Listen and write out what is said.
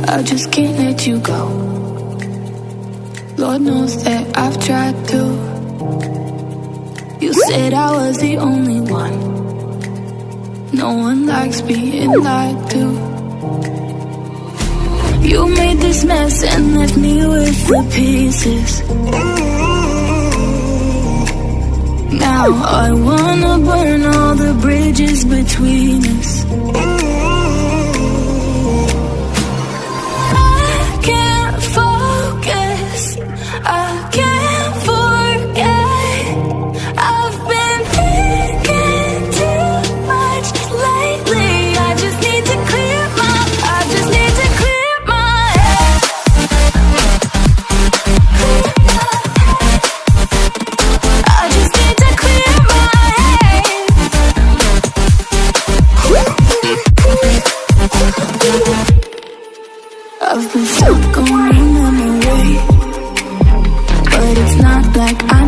I just can't let you go. Lord knows that I've tried to. You said I was the only one. No one likes being lied to. You made this mess and left me with the pieces. Now I wanna burn all the bridges between us. I can't focus, I can't forget. I've been thinking too much lately. I just need to clear my head. I just need to clear my head. I've been stuck on your memory, but it's not like I